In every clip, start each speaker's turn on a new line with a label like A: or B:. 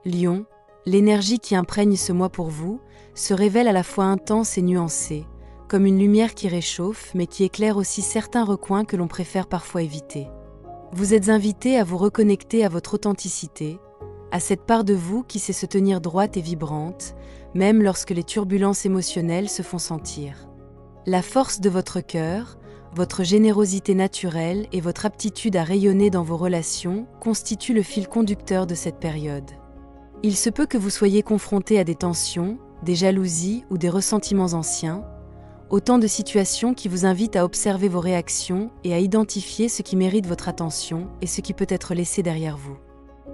A: Lion, l'énergie qui imprègne ce mois pour vous se révèle à la fois intense et nuancée, comme une lumière qui réchauffe mais qui éclaire aussi certains recoins que l'on préfère parfois éviter. Vous êtes invité à vous reconnecter à votre authenticité, à cette part de vous qui sait se tenir droite et vibrante, même lorsque les turbulences émotionnelles se font sentir. La force de votre cœur, votre générosité naturelle et votre aptitude à rayonner dans vos relations constituent le fil conducteur de cette période. Il se peut que vous soyez confronté à des tensions, des jalousies ou des ressentiments anciens, autant de situations qui vous invitent à observer vos réactions et à identifier ce qui mérite votre attention et ce qui peut être laissé derrière vous.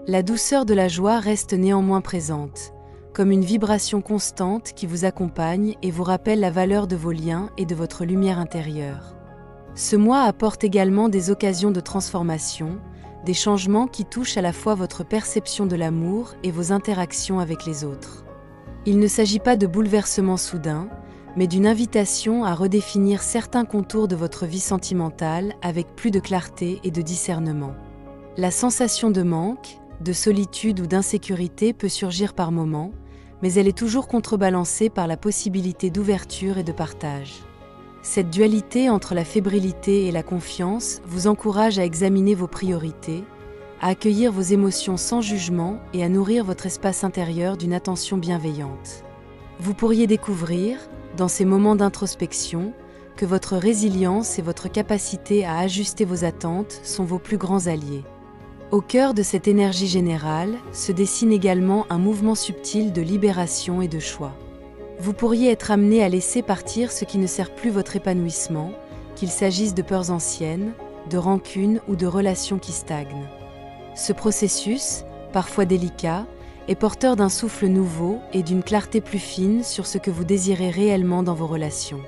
A: La douceur de la joie reste néanmoins présente, comme une vibration constante qui vous accompagne et vous rappelle la valeur de vos liens et de votre lumière intérieure. Ce mois apporte également des occasions de transformation, des changements qui touchent à la fois votre perception de l'amour et vos interactions avec les autres. Il ne s'agit pas de bouleversements soudains, mais d'une invitation à redéfinir certains contours de votre vie sentimentale avec plus de clarté et de discernement. La sensation de manque, de solitude ou d'insécurité peut surgir par moments, mais elle est toujours contrebalancée par la possibilité d'ouverture et de partage. Cette dualité entre la fébrilité et la confiance vous encourage à examiner vos priorités, à accueillir vos émotions sans jugement et à nourrir votre espace intérieur d'une attention bienveillante. Vous pourriez découvrir, dans ces moments d'introspection, que votre résilience et votre capacité à ajuster vos attentes sont vos plus grands alliés. Au cœur de cette énergie générale se dessine également un mouvement subtil de libération et de choix. Vous pourriez être amené à laisser partir ce qui ne sert plus votre épanouissement, qu'il s'agisse de peurs anciennes, de rancunes ou de relations qui stagnent. Ce processus, parfois délicat, est porteur d'un souffle nouveau et d'une clarté plus fine sur ce que vous désirez réellement dans vos relations.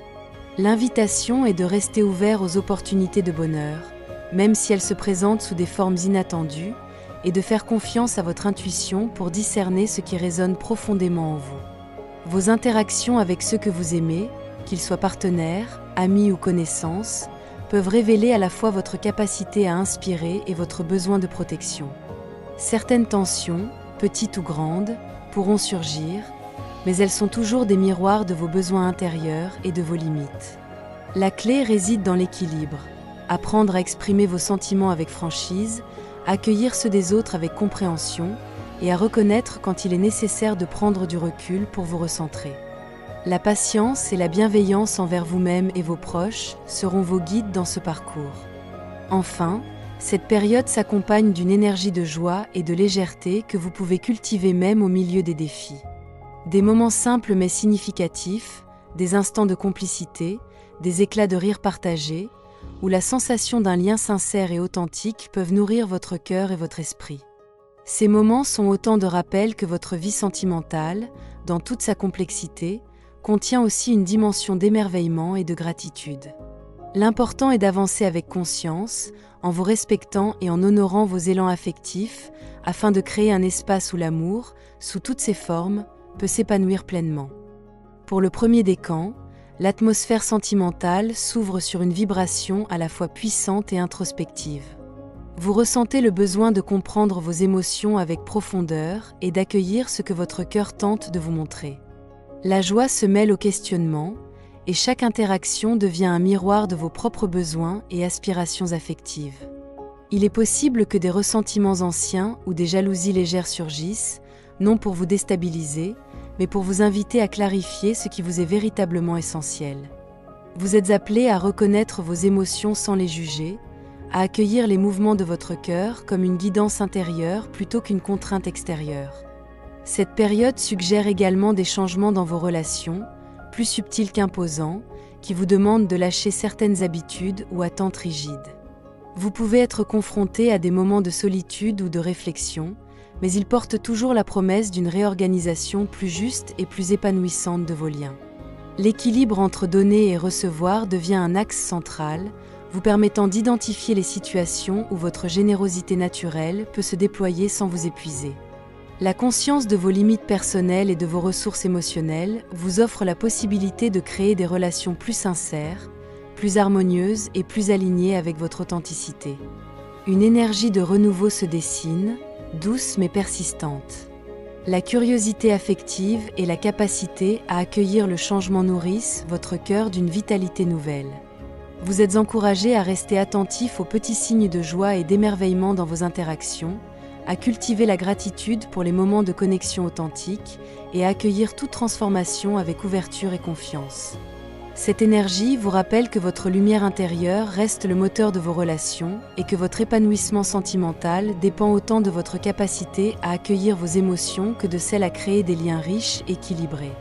A: L'invitation est de rester ouvert aux opportunités de bonheur, même si elles se présentent sous des formes inattendues, et de faire confiance à votre intuition pour discerner ce qui résonne profondément en vous. Vos interactions avec ceux que vous aimez, qu'ils soient partenaires, amis ou connaissances, peuvent révéler à la fois votre capacité à inspirer et votre besoin de protection. Certaines tensions, petites ou grandes, pourront surgir, mais elles sont toujours des miroirs de vos besoins intérieurs et de vos limites. La clé réside dans l'équilibre. Apprendre à exprimer vos sentiments avec franchise, accueillir ceux des autres avec compréhension et à reconnaître quand il est nécessaire de prendre du recul pour vous recentrer. La patience et la bienveillance envers vous-même et vos proches seront vos guides dans ce parcours. Enfin, cette période s'accompagne d'une énergie de joie et de légèreté que vous pouvez cultiver même au milieu des défis. Des moments simples mais significatifs, des instants de complicité, des éclats de rire partagés, où la sensation d'un lien sincère et authentique peuvent nourrir votre cœur et votre esprit. Ces moments sont autant de rappels que votre vie sentimentale, dans toute sa complexité, contient aussi une dimension d'émerveillement et de gratitude. L'important est d'avancer avec conscience, en vous respectant et en honorant vos élans affectifs, afin de créer un espace où l'amour, sous toutes ses formes, peut s'épanouir pleinement. Pour le premier décan, l'atmosphère sentimentale s'ouvre sur une vibration à la fois puissante et introspective. Vous ressentez le besoin de comprendre vos émotions avec profondeur et d'accueillir ce que votre cœur tente de vous montrer. La joie se mêle au questionnement, et chaque interaction devient un miroir de vos propres besoins et aspirations affectives. Il est possible que des ressentiments anciens ou des jalousies légères surgissent, non pour vous déstabiliser, mais pour vous inviter à clarifier ce qui vous est véritablement essentiel. Vous êtes appelé à reconnaître vos émotions sans les juger, à accueillir les mouvements de votre cœur comme une guidance intérieure plutôt qu'une contrainte extérieure. Cette période suggère également des changements dans vos relations, plus subtils qu'imposants, qui vous demandent de lâcher certaines habitudes ou attentes rigides. Vous pouvez être confronté à des moments de solitude ou de réflexion, mais ils portent toujours la promesse d'une réorganisation plus juste et plus épanouissante de vos liens. L'équilibre entre donner et recevoir devient un axe central, vous permettant d'identifier les situations où votre générosité naturelle peut se déployer sans vous épuiser. La conscience de vos limites personnelles et de vos ressources émotionnelles vous offre la possibilité de créer des relations plus sincères, plus harmonieuses et plus alignées avec votre authenticité. Une énergie de renouveau se dessine, douce mais persistante. La curiosité affective et la capacité à accueillir le changement nourrissent votre cœur d'une vitalité nouvelle. Vous êtes encouragé à rester attentif aux petits signes de joie et d'émerveillement dans vos interactions, à cultiver la gratitude pour les moments de connexion authentique et à accueillir toute transformation avec ouverture et confiance. Cette énergie vous rappelle que votre lumière intérieure reste le moteur de vos relations et que votre épanouissement sentimental dépend autant de votre capacité à accueillir vos émotions que de celle à créer des liens riches et équilibrés.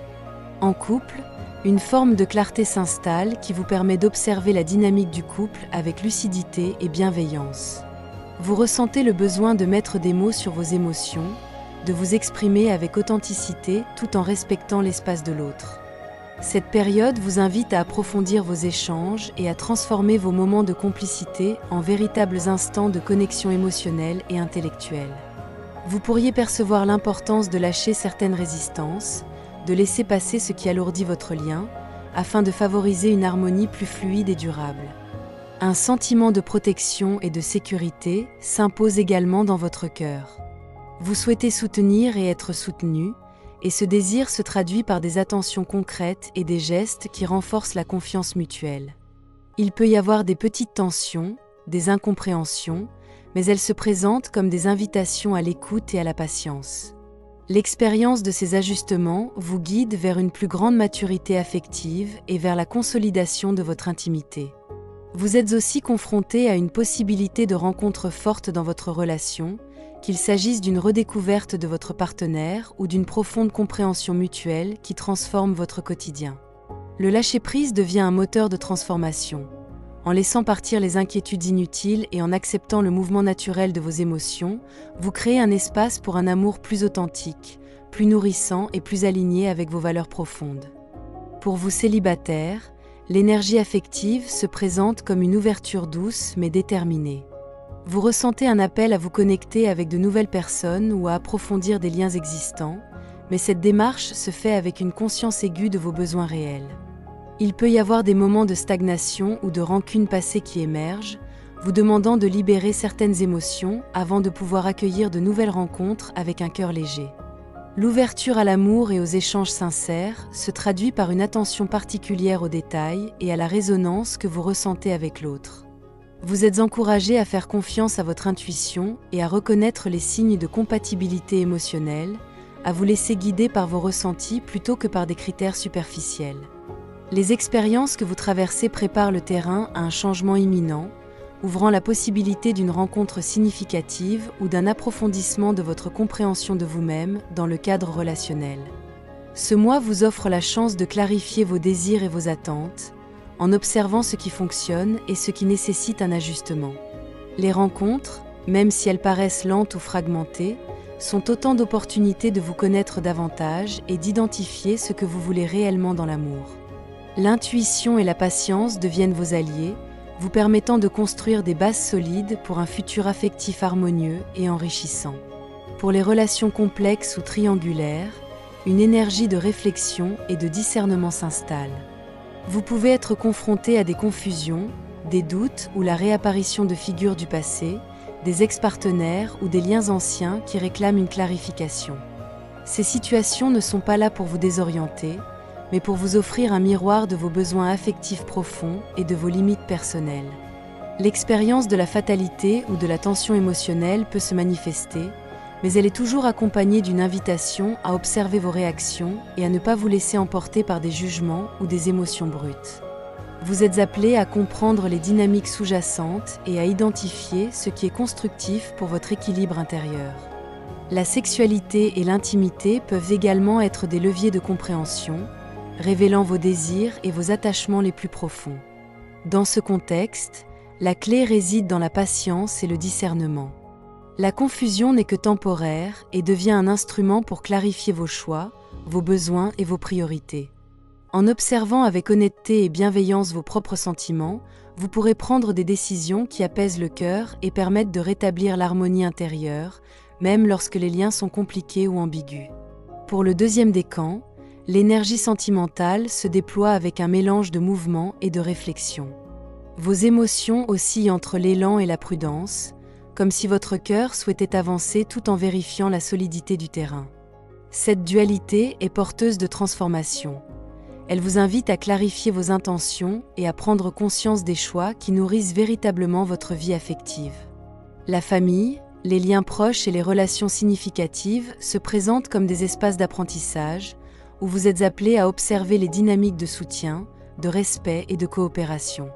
A: En couple, une forme de clarté s'installe qui vous permet d'observer la dynamique du couple avec lucidité et bienveillance. Vous ressentez le besoin de mettre des mots sur vos émotions, de vous exprimer avec authenticité tout en respectant l'espace de l'autre. Cette période vous invite à approfondir vos échanges et à transformer vos moments de complicité en véritables instants de connexion émotionnelle et intellectuelle. Vous pourriez percevoir l'importance de lâcher certaines résistances, de laisser passer ce qui alourdit votre lien, afin de favoriser une harmonie plus fluide et durable. Un sentiment de protection et de sécurité s'impose également dans votre cœur. Vous souhaitez soutenir et être soutenu, et ce désir se traduit par des attentions concrètes et des gestes qui renforcent la confiance mutuelle. Il peut y avoir des petites tensions, des incompréhensions, mais elles se présentent comme des invitations à l'écoute et à la patience. L'expérience de ces ajustements vous guide vers une plus grande maturité affective et vers la consolidation de votre intimité. Vous êtes aussi confronté à une possibilité de rencontre forte dans votre relation, qu'il s'agisse d'une redécouverte de votre partenaire ou d'une profonde compréhension mutuelle qui transforme votre quotidien. Le lâcher-prise devient un moteur de transformation. En laissant partir les inquiétudes inutiles et en acceptant le mouvement naturel de vos émotions, vous créez un espace pour un amour plus authentique, plus nourrissant et plus aligné avec vos valeurs profondes. Pour vous célibataires, l'énergie affective se présente comme une ouverture douce mais déterminée. Vous ressentez un appel à vous connecter avec de nouvelles personnes ou à approfondir des liens existants, mais cette démarche se fait avec une conscience aiguë de vos besoins réels. Il peut y avoir des moments de stagnation ou de rancune passée qui émergent, vous demandant de libérer certaines émotions avant de pouvoir accueillir de nouvelles rencontres avec un cœur léger. L'ouverture à l'amour et aux échanges sincères se traduit par une attention particulière aux détails et à la résonance que vous ressentez avec l'autre. Vous êtes encouragé à faire confiance à votre intuition et à reconnaître les signes de compatibilité émotionnelle, à vous laisser guider par vos ressentis plutôt que par des critères superficiels. Les expériences que vous traversez préparent le terrain à un changement imminent, ouvrant la possibilité d'une rencontre significative ou d'un approfondissement de votre compréhension de vous-même dans le cadre relationnel. Ce mois vous offre la chance de clarifier vos désirs et vos attentes, en observant ce qui fonctionne et ce qui nécessite un ajustement. Les rencontres, même si elles paraissent lentes ou fragmentées, sont autant d'opportunités de vous connaître davantage et d'identifier ce que vous voulez réellement dans l'amour. L'intuition et la patience deviennent vos alliés, vous permettant de construire des bases solides pour un futur affectif harmonieux et enrichissant. Pour les relations complexes ou triangulaires, une énergie de réflexion et de discernement s'installe. Vous pouvez être confronté à des confusions, des doutes ou la réapparition de figures du passé, des ex-partenaires ou des liens anciens qui réclament une clarification. Ces situations ne sont pas là pour vous désorienter, mais pour vous offrir un miroir de vos besoins affectifs profonds et de vos limites personnelles. L'expérience de la fatalité ou de la tension émotionnelle peut se manifester, mais elle est toujours accompagnée d'une invitation à observer vos réactions et à ne pas vous laisser emporter par des jugements ou des émotions brutes. Vous êtes appelé à comprendre les dynamiques sous-jacentes et à identifier ce qui est constructif pour votre équilibre intérieur. La sexualité et l'intimité peuvent également être des leviers de compréhension, révélant vos désirs et vos attachements les plus profonds. Dans ce contexte, la clé réside dans la patience et le discernement. La confusion n'est que temporaire et devient un instrument pour clarifier vos choix, vos besoins et vos priorités. En observant avec honnêteté et bienveillance vos propres sentiments, vous pourrez prendre des décisions qui apaisent le cœur et permettent de rétablir l'harmonie intérieure, même lorsque les liens sont compliqués ou ambigus. Pour le deuxième décan, l'énergie sentimentale se déploie avec un mélange de mouvement et de réflexion. Vos émotions oscillent entre l'élan et la prudence, comme si votre cœur souhaitait avancer tout en vérifiant la solidité du terrain. Cette dualité est porteuse de transformation. Elle vous invite à clarifier vos intentions et à prendre conscience des choix qui nourrissent véritablement votre vie affective. La famille, les liens proches et les relations significatives se présentent comme des espaces d'apprentissage où vous êtes appelés à observer les dynamiques de soutien, de respect et de coopération.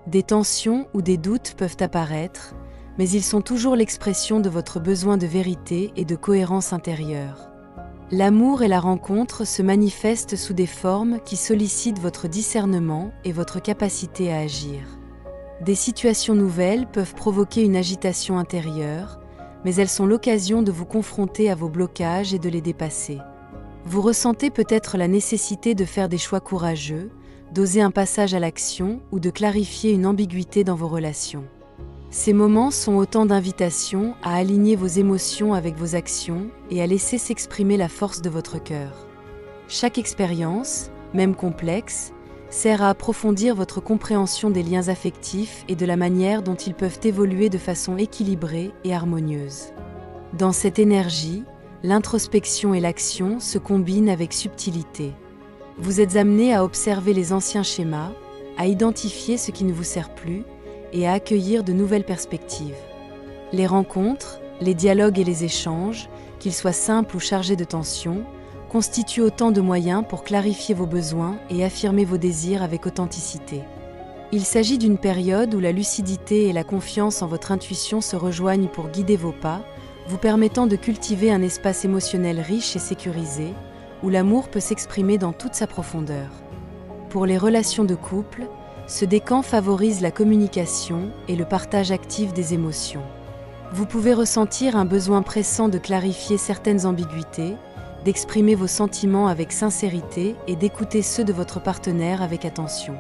A: Des tensions ou des doutes peuvent apparaître, mais ils sont toujours l'expression de votre besoin de vérité et de cohérence intérieure. L'amour et la rencontre se manifestent sous des formes qui sollicitent votre discernement et votre capacité à agir. Des situations nouvelles peuvent provoquer une agitation intérieure, mais elles sont l'occasion de vous confronter à vos blocages et de les dépasser. Vous ressentez peut-être la nécessité de faire des choix courageux, d'oser un passage à l'action ou de clarifier une ambiguïté dans vos relations. Ces moments sont autant d'invitations à aligner vos émotions avec vos actions et à laisser s'exprimer la force de votre cœur. Chaque expérience, même complexe, sert à approfondir votre compréhension des liens affectifs et de la manière dont ils peuvent évoluer de façon équilibrée et harmonieuse. Dans cette énergie, l'introspection et l'action se combinent avec subtilité. Vous êtes amené à observer les anciens schémas, à identifier ce qui ne vous sert plus, et à accueillir de nouvelles perspectives. Les rencontres, les dialogues et les échanges, qu'ils soient simples ou chargés de tension, constituent autant de moyens pour clarifier vos besoins et affirmer vos désirs avec authenticité. Il s'agit d'une période où la lucidité et la confiance en votre intuition se rejoignent pour guider vos pas, vous permettant de cultiver un espace émotionnel riche et sécurisé, où l'amour peut s'exprimer dans toute sa profondeur. Pour les relations de couple, ce décan favorise la communication et le partage actif des émotions. Vous pouvez ressentir un besoin pressant de clarifier certaines ambiguïtés, d'exprimer vos sentiments avec sincérité et d'écouter ceux de votre partenaire avec attention.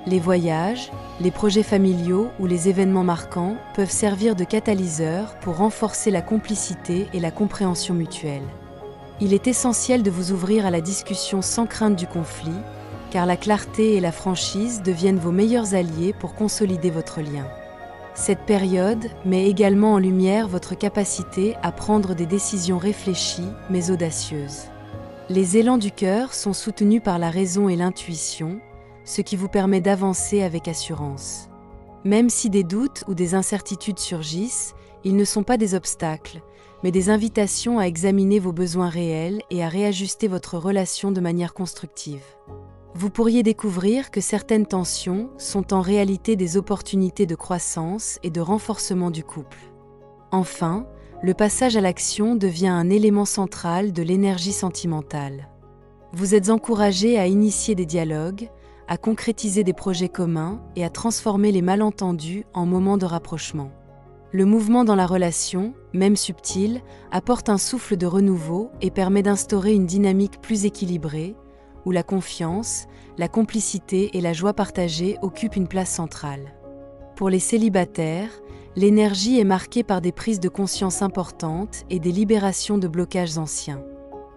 A: Les voyages, les projets familiaux ou les événements marquants peuvent servir de catalyseur pour renforcer la complicité et la compréhension mutuelle. Il est essentiel de vous ouvrir à la discussion sans crainte du conflit, car la clarté et la franchise deviennent vos meilleurs alliés pour consolider votre lien. Cette période met également en lumière votre capacité à prendre des décisions réfléchies mais audacieuses. Les élans du cœur sont soutenus par la raison et l'intuition, ce qui vous permet d'avancer avec assurance. Même si des doutes ou des incertitudes surgissent, ils ne sont pas des obstacles, mais des invitations à examiner vos besoins réels et à réajuster votre relation de manière constructive. Vous pourriez découvrir que certaines tensions sont en réalité des opportunités de croissance et de renforcement du couple. Enfin, le passage à l'action devient un élément central de l'énergie sentimentale. Vous êtes encouragé à initier des dialogues, à concrétiser des projets communs et à transformer les malentendus en moments de rapprochement. Le mouvement dans la relation, même subtil, apporte un souffle de renouveau et permet d'instaurer une dynamique plus équilibrée, où la confiance, la complicité et la joie partagée occupent une place centrale. Pour les célibataires, l'énergie est marquée par des prises de conscience importantes et des libérations de blocages anciens.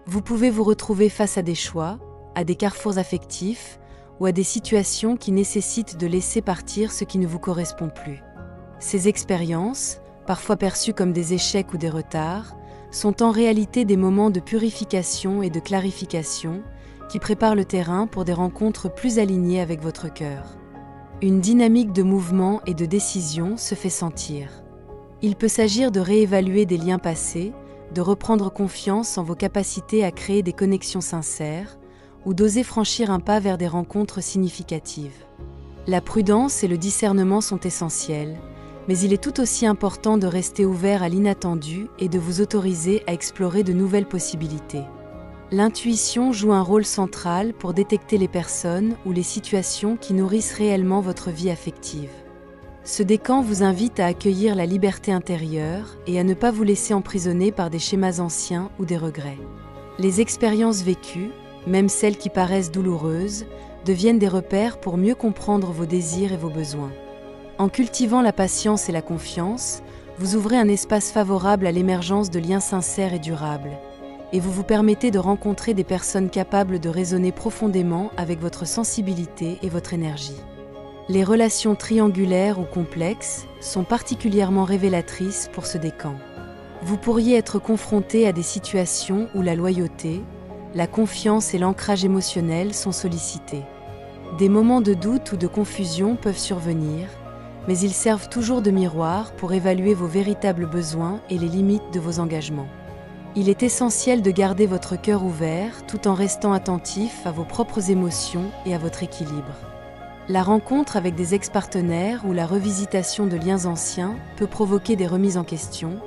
A: Vous pouvez vous retrouver face à des choix, à des carrefours affectifs ou à des situations qui nécessitent de laisser partir ce qui ne vous correspond plus. Ces expériences, parfois perçues comme des échecs ou des retards, sont en réalité des moments de purification et de clarification qui préparent le terrain pour des rencontres plus alignées avec votre cœur. Une dynamique de mouvement et de décision se fait sentir. Il peut s'agir de réévaluer des liens passés, de reprendre confiance en vos capacités à créer des connexions sincères, ou d'oser franchir un pas vers des rencontres significatives. La prudence et le discernement sont essentiels, mais il est tout aussi important de rester ouvert à l'inattendu et de vous autoriser à explorer de nouvelles possibilités. L'intuition joue un rôle central pour détecter les personnes ou les situations qui nourrissent réellement votre vie affective. Ce décan vous invite à accueillir la liberté intérieure et à ne pas vous laisser emprisonner par des schémas anciens ou des regrets. Les expériences vécues, même celles qui paraissent douloureuses, deviennent des repères pour mieux comprendre vos désirs et vos besoins. En cultivant la patience et la confiance, vous ouvrez un espace favorable à l'émergence de liens sincères et durables, et vous vous permettez de rencontrer des personnes capables de résonner profondément avec votre sensibilité et votre énergie. Les relations triangulaires ou complexes sont particulièrement révélatrices pour ce décan. Vous pourriez être confronté à des situations où la loyauté, la confiance et l'ancrage émotionnel sont sollicités. Des moments de doute ou de confusion peuvent survenir, mais ils servent toujours de miroir pour évaluer vos véritables besoins et les limites de vos engagements. Il est essentiel de garder votre cœur ouvert tout en restant attentif à vos propres émotions et à votre équilibre. La rencontre avec des ex-partenaires ou la revisitation de liens anciens peut provoquer des remises en question,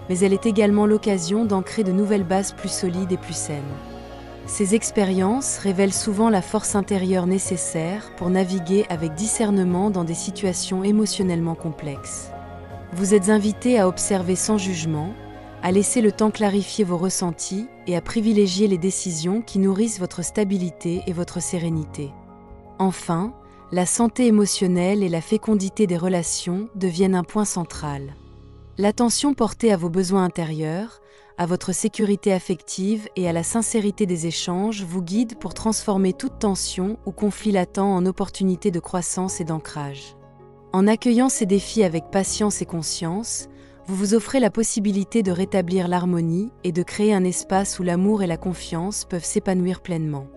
A: mais elle est également l'occasion d'ancrer de nouvelles bases plus solides et plus saines. Ces expériences révèlent souvent la force intérieure nécessaire pour naviguer avec discernement dans des situations émotionnellement complexes. Vous êtes invité à observer sans jugement, à laisser le temps clarifier vos ressentis et à privilégier les décisions qui nourrissent votre stabilité et votre sérénité. Enfin, la santé émotionnelle et la fécondité des relations deviennent un point central. L'attention portée à vos besoins intérieurs, à votre sécurité affective et à la sincérité des échanges vous guide pour transformer toute tension ou conflit latent en opportunité de croissance et d'ancrage. En accueillant ces défis avec patience et conscience, vous vous offrez la possibilité de rétablir l'harmonie et de créer un espace où l'amour et la confiance peuvent s'épanouir pleinement.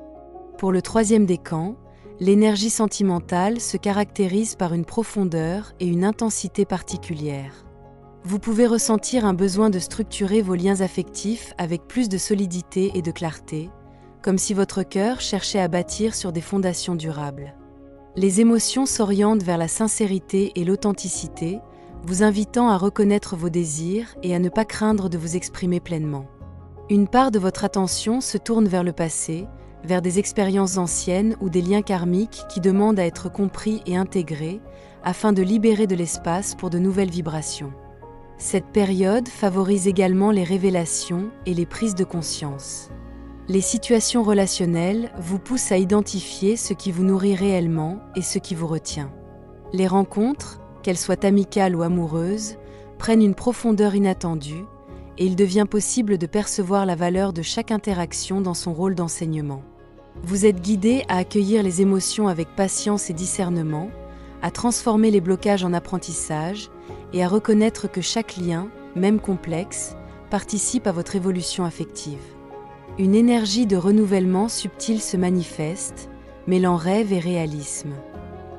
A: Pour le troisième décan, l'énergie sentimentale se caractérise par une profondeur et une intensité particulières. Vous pouvez ressentir un besoin de structurer vos liens affectifs avec plus de solidité et de clarté, comme si votre cœur cherchait à bâtir sur des fondations durables. Les émotions s'orientent vers la sincérité et l'authenticité, vous invitant à reconnaître vos désirs et à ne pas craindre de vous exprimer pleinement. Une part de votre attention se tourne vers le passé, vers des expériences anciennes ou des liens karmiques qui demandent à être compris et intégrés, afin de libérer de l'espace pour de nouvelles vibrations. Cette période favorise également les révélations et les prises de conscience. Les situations relationnelles vous poussent à identifier ce qui vous nourrit réellement et ce qui vous retient. Les rencontres, qu'elles soient amicales ou amoureuses, prennent une profondeur inattendue et il devient possible de percevoir la valeur de chaque interaction dans son rôle d'enseignement. Vous êtes guidé à accueillir les émotions avec patience et discernement, à transformer les blocages en apprentissage et à reconnaître que chaque lien, même complexe, participe à votre évolution affective. Une énergie de renouvellement subtil se manifeste, mêlant rêve et réalisme.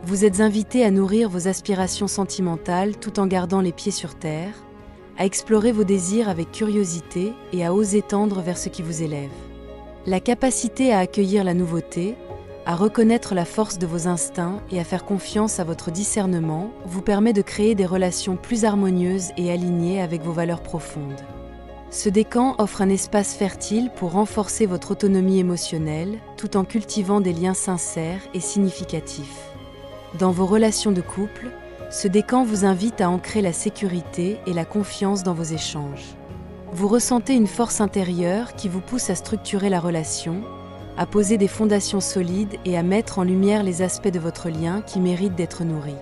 A: Vous êtes invité à nourrir vos aspirations sentimentales tout en gardant les pieds sur terre, à explorer vos désirs avec curiosité et à oser tendre vers ce qui vous élève. La capacité à accueillir la nouveauté, à reconnaître la force de vos instincts et à faire confiance à votre discernement vous permet de créer des relations plus harmonieuses et alignées avec vos valeurs profondes. Ce décan offre un espace fertile pour renforcer votre autonomie émotionnelle tout en cultivant des liens sincères et significatifs. Dans vos relations de couple, ce décan vous invite à ancrer la sécurité et la confiance dans vos échanges. Vous ressentez une force intérieure qui vous pousse à structurer la relation, à poser des fondations solides et à mettre en lumière les aspects de votre lien qui méritent d'être nourris.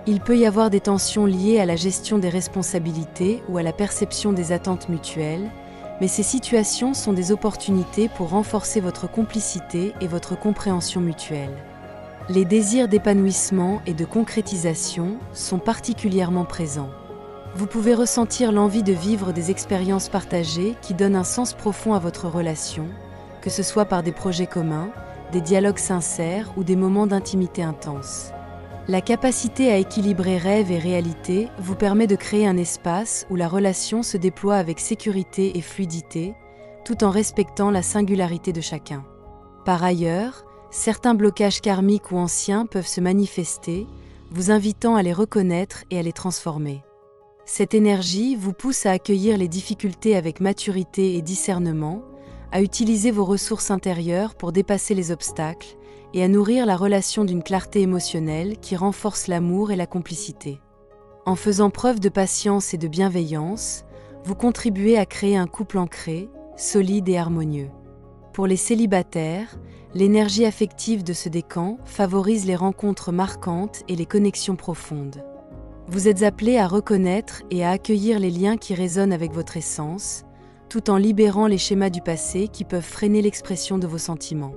A: Il peut y avoir des tensions liées à la gestion des responsabilités ou à la perception des attentes mutuelles, mais ces situations sont des opportunités pour renforcer votre complicité et votre compréhension mutuelle. Les désirs d'épanouissement et de concrétisation sont particulièrement présents. Vous pouvez ressentir l'envie de vivre des expériences partagées qui donnent un sens profond à votre relation, que ce soit par des projets communs, des dialogues sincères ou des moments d'intimité intense. La capacité à équilibrer rêve et réalité vous permet de créer un espace où la relation se déploie avec sécurité et fluidité, tout en respectant la singularité de chacun. Par ailleurs, certains blocages karmiques ou anciens peuvent se manifester, vous invitant à les reconnaître et à les transformer. Cette énergie vous pousse à accueillir les difficultés avec maturité et discernement, à utiliser vos ressources intérieures pour dépasser les obstacles et à nourrir la relation d'une clarté émotionnelle qui renforce l'amour et la complicité. En faisant preuve de patience et de bienveillance, vous contribuez à créer un couple ancré, solide et harmonieux. Pour les célibataires, l'énergie affective de ce décan favorise les rencontres marquantes et les connexions profondes. Vous êtes appelés à reconnaître et à accueillir les liens qui résonnent avec votre essence, tout en libérant les schémas du passé qui peuvent freiner l'expression de vos sentiments.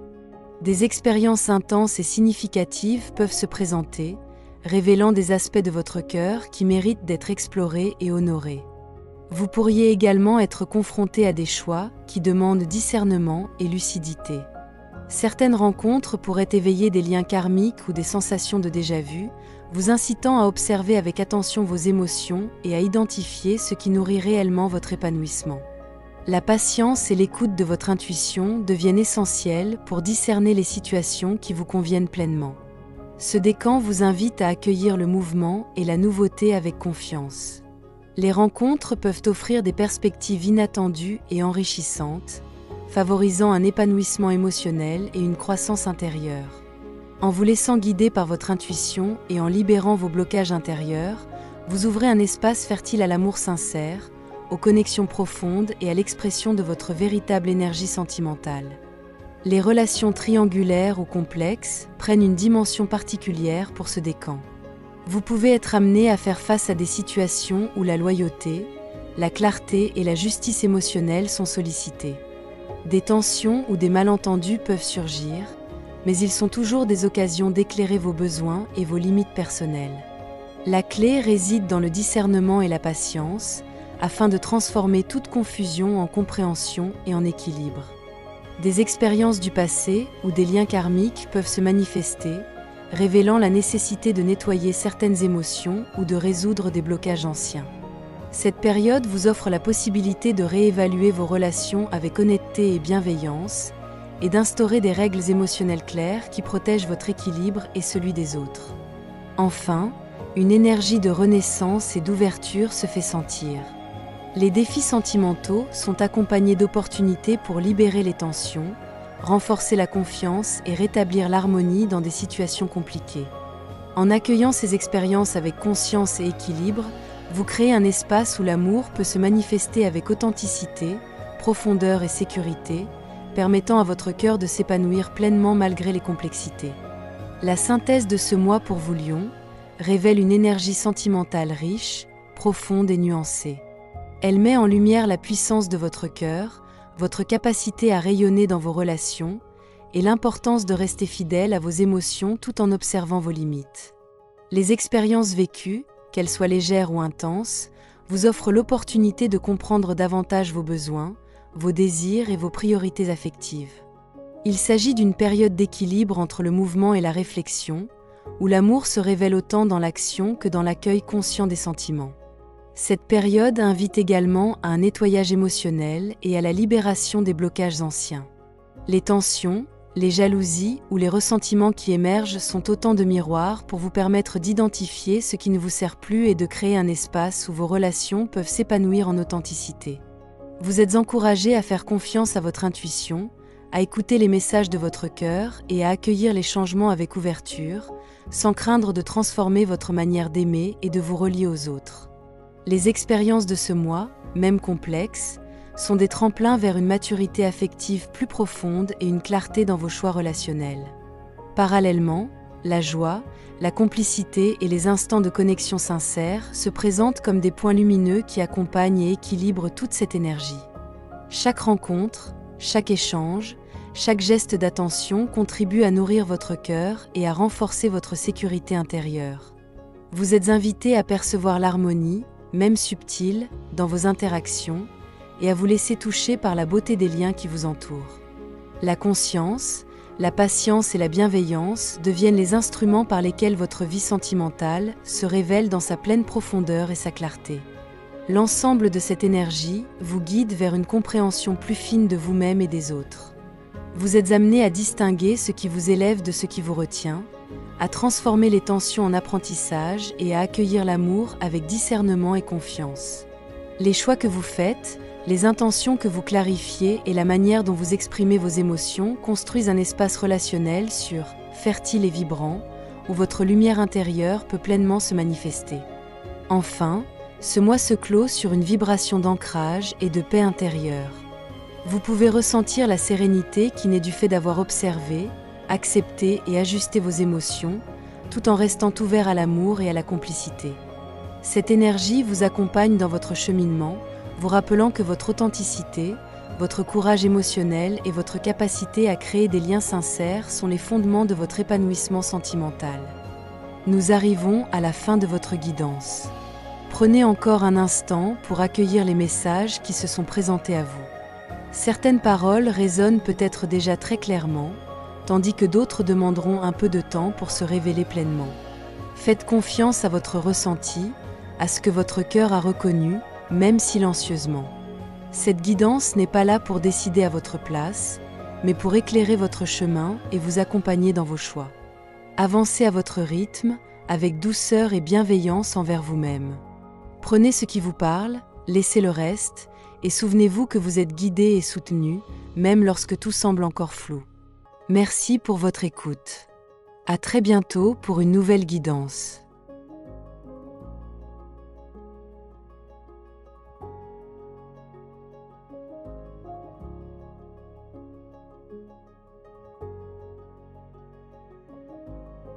A: Des expériences intenses et significatives peuvent se présenter, révélant des aspects de votre cœur qui méritent d'être explorés et honorés. Vous pourriez également être confronté à des choix qui demandent discernement et lucidité. Certaines rencontres pourraient éveiller des liens karmiques ou des sensations de déjà-vu, vous incitant à observer avec attention vos émotions et à identifier ce qui nourrit réellement votre épanouissement. La patience et l'écoute de votre intuition deviennent essentielles pour discerner les situations qui vous conviennent pleinement. Ce décan vous invite à accueillir le mouvement et la nouveauté avec confiance. Les rencontres peuvent offrir des perspectives inattendues et enrichissantes, favorisant un épanouissement émotionnel et une croissance intérieure. En vous laissant guider par votre intuition et en libérant vos blocages intérieurs, vous ouvrez un espace fertile à l'amour sincère, aux connexions profondes et à l'expression de votre véritable énergie sentimentale. Les relations triangulaires ou complexes prennent une dimension particulière pour ce décan. Vous pouvez être amené à faire face à des situations où la loyauté, la clarté et la justice émotionnelle sont sollicitées. Des tensions ou des malentendus peuvent surgir, mais ils sont toujours des occasions d'éclairer vos besoins et vos limites personnelles. La clé réside dans le discernement et la patience, afin de transformer toute confusion en compréhension et en équilibre. Des expériences du passé ou des liens karmiques peuvent se manifester, révélant la nécessité de nettoyer certaines émotions ou de résoudre des blocages anciens. Cette période vous offre la possibilité de réévaluer vos relations avec honnêteté et bienveillance, et d'instaurer des règles émotionnelles claires qui protègent votre équilibre et celui des autres. Enfin, une énergie de renaissance et d'ouverture se fait sentir. Les défis sentimentaux sont accompagnés d'opportunités pour libérer les tensions, renforcer la confiance et rétablir l'harmonie dans des situations compliquées. En accueillant ces expériences avec conscience et équilibre, vous créez un espace où l'amour peut se manifester avec authenticité, profondeur et sécurité, permettant à votre cœur de s'épanouir pleinement malgré les complexités. La synthèse de ce mois pour vous Lions révèle une énergie sentimentale riche, profonde et nuancée. Elle met en lumière la puissance de votre cœur, votre capacité à rayonner dans vos relations et l'importance de rester fidèle à vos émotions tout en observant vos limites. Les expériences vécues, qu'elles soient légères ou intenses, vous offrent l'opportunité de comprendre davantage vos besoins, vos désirs et vos priorités affectives. Il s'agit d'une période d'équilibre entre le mouvement et la réflexion, où l'amour se révèle autant dans l'action que dans l'accueil conscient des sentiments. Cette période invite également à un nettoyage émotionnel et à la libération des blocages anciens. Les tensions, les jalousies ou les ressentiments qui émergent sont autant de miroirs pour vous permettre d'identifier ce qui ne vous sert plus et de créer un espace où vos relations peuvent s'épanouir en authenticité. Vous êtes encouragé à faire confiance à votre intuition, à écouter les messages de votre cœur et à accueillir les changements avec ouverture, sans craindre de transformer votre manière d'aimer et de vous relier aux autres. Les expériences de ce mois, même complexes, sont des tremplins vers une maturité affective plus profonde et une clarté dans vos choix relationnels. Parallèlement, la joie, la complicité et les instants de connexion sincère se présentent comme des points lumineux qui accompagnent et équilibrent toute cette énergie. Chaque rencontre, chaque échange, chaque geste d'attention contribue à nourrir votre cœur et à renforcer votre sécurité intérieure. Vous êtes invité à percevoir l'harmonie, même subtile, dans vos interactions et à vous laisser toucher par la beauté des liens qui vous entourent. La conscience, la patience et la bienveillance deviennent les instruments par lesquels votre vie sentimentale se révèle dans sa pleine profondeur et sa clarté. L'ensemble de cette énergie vous guide vers une compréhension plus fine de vous-même et des autres. Vous êtes amené à distinguer ce qui vous élève de ce qui vous retient, à transformer les tensions en apprentissage et à accueillir l'amour avec discernement et confiance. Les choix que vous faites, les intentions que vous clarifiez et la manière dont vous exprimez vos émotions construisent un espace relationnel sûr, fertile et vibrant, où votre lumière intérieure peut pleinement se manifester. Enfin, ce mois se clôt sur une vibration d'ancrage et de paix intérieure. Vous pouvez ressentir la sérénité qui naît du fait d'avoir observé, accepté et ajusté vos émotions, tout en restant ouvert à l'amour et à la complicité. Cette énergie vous accompagne dans votre cheminement, vous rappelant que votre authenticité, votre courage émotionnel et votre capacité à créer des liens sincères sont les fondements de votre épanouissement sentimental. Nous arrivons à la fin de votre guidance. Prenez encore un instant pour accueillir les messages qui se sont présentés à vous. Certaines paroles résonnent peut-être déjà très clairement, tandis que d'autres demanderont un peu de temps pour se révéler pleinement. Faites confiance à votre ressenti, à ce que votre cœur a reconnu, même silencieusement. Cette guidance n'est pas là pour décider à votre place, mais pour éclairer votre chemin et vous accompagner dans vos choix. Avancez à votre rythme, avec douceur et bienveillance envers vous-même. Prenez ce qui vous parle, laissez le reste, et souvenez-vous que vous êtes guidé et soutenu, même lorsque tout semble encore flou. Merci pour votre écoute. À très bientôt pour une nouvelle guidance.